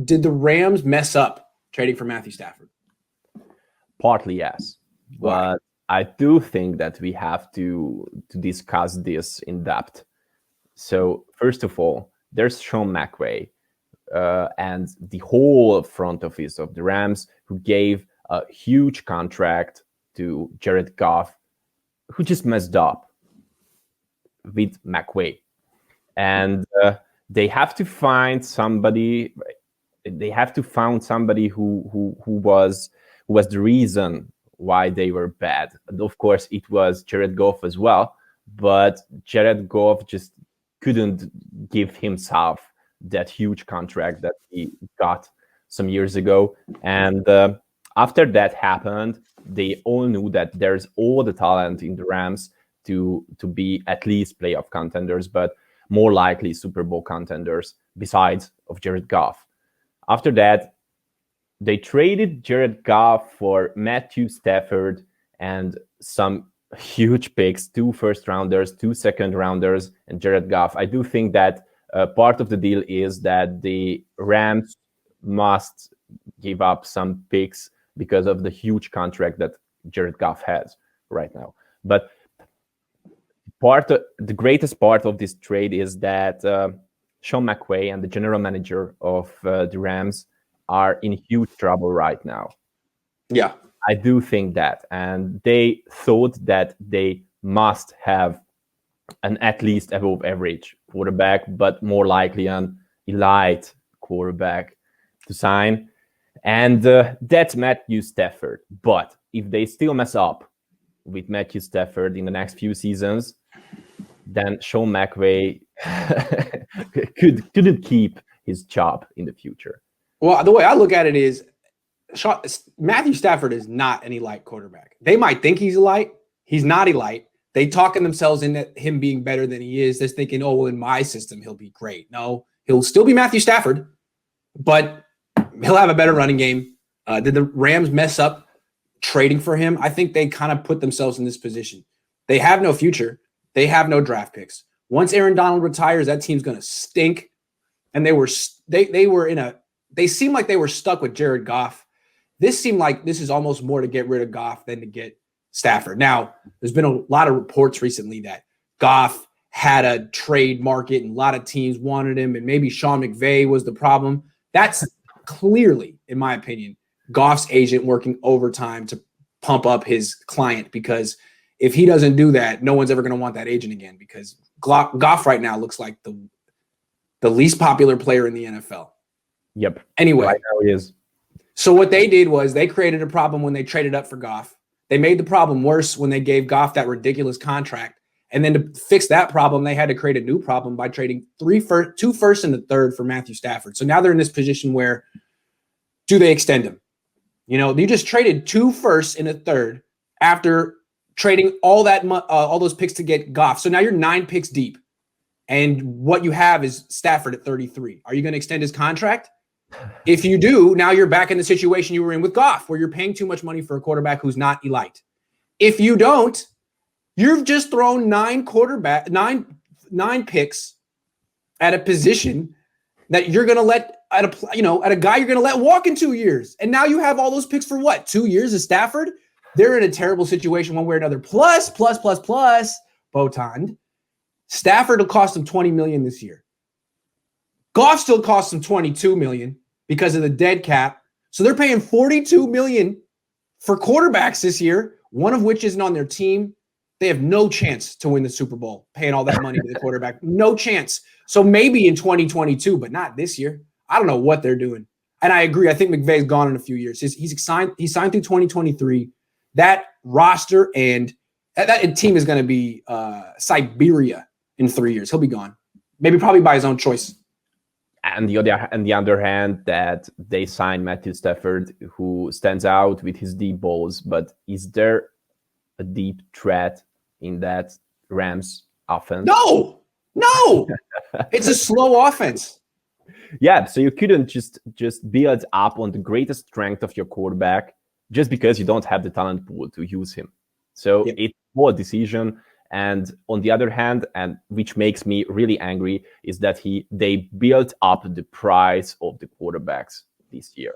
did the Rams mess up trading for Matthew Stafford? Partly, yes. Why? But I do think that we have to discuss this in depth. So first of all, there's Sean McVay and the whole front office of the Rams, who gave a huge contract to Jared Goff, who just messed up with McVay. And they have to find somebody. They have to find somebody who was the reason why they were bad. And of course, it was Jared Goff as well. But Jared Goff just couldn't give himself that huge contract that he got some years ago. And after that happened, they all knew that there's all the talent in the Rams to be at least playoff contenders, but more likely Super Bowl contenders besides of Jared Goff. After that, they traded Jared Goff for Matthew Stafford and some huge picks, 2 first-rounders, 2 second-rounders, and Jared Goff. I do think that part of the deal is that the Rams must give up some picks because of the huge contract that Jared Goff has right now. But the greatest part of this trade is that Sean McVay and the general manager of the Rams are in huge trouble right now. Yeah. I do think that. And they thought that they must have an at least above average quarterback, but more likely an elite quarterback to sign. And that's Matthew Stafford. But if they still mess up with Matthew Stafford in the next few seasons, then Sean McVay couldn't keep his job in the future. Well, the way I look at it is Matthew Stafford is not an elite quarterback. They might think he's elite. He's not elite. They talking themselves into him being better than he is. They're thinking, oh, well, in my system, he'll be great. No, he'll still be Matthew Stafford, but he'll have a better running game. Did the Rams mess up trading for him? I think they kind of put themselves in this position. They have no future. They have no draft picks. Once Aaron Donald retires, that team's going to stink. And they seemed like they were stuck with Jared Goff. This seemed like this is almost more to get rid of Goff than to get Stafford. Now, there's been a lot of reports recently that Goff had a trade market and a lot of teams wanted him, and maybe Sean McVay was the problem. That's clearly, in my opinion, Goff's agent working overtime to pump up his client, because if he doesn't do that, no one's ever going to want that agent again, because Goff right now looks like the least popular player in the NFL. Yep. Anyway, right now he is. So what they did was they created a problem when they traded up for Goff. They made the problem worse when they gave Goff that ridiculous contract. And then to fix that problem, they had to create a new problem by trading 2 firsts and a third for Matthew Stafford. So now they're in this position where, do they extend him? You know, you just traded 2 firsts and a third after trading all those picks to get Goff. So now you're 9 picks deep. And what you have is Stafford at 33. Are you going to extend his contract? If you do, now you're back in the situation you were in with Goff, where you're paying too much money for a quarterback who's not elite. If you don't, you've just thrown 9 picks at a position that you're going to let at a guy you're going to let walk in 2 years. And now you have all those picks for what? 2 years of Stafford? They're in a terrible situation one way or another. Plus, Botond. Stafford will cost them $20 million this year. Goff still costs them $22 million because of the dead cap. So they're paying $42 million for quarterbacks this year, one of which isn't on their team. They have no chance to win the Super Bowl, paying all that money to the quarterback. No chance. So maybe in 2022, but not this year. I don't know what they're doing. And I agree. I think McVay's gone in a few years. He's signed through 2023. That roster and that team is going to be Siberia in 3 years. He'll be gone. Maybe probably by his own choice. And the other hand, that they signed Matthew Stafford, who stands out with his deep balls. But is there a deep threat in that Rams offense? No. It's a slow offense. Yeah, so you couldn't just build up on the greatest strength of your quarterback just because you don't have the talent pool to use him. So It's more a decision. And on the other hand, and which makes me really angry, is that they built up the price of the quarterbacks this year.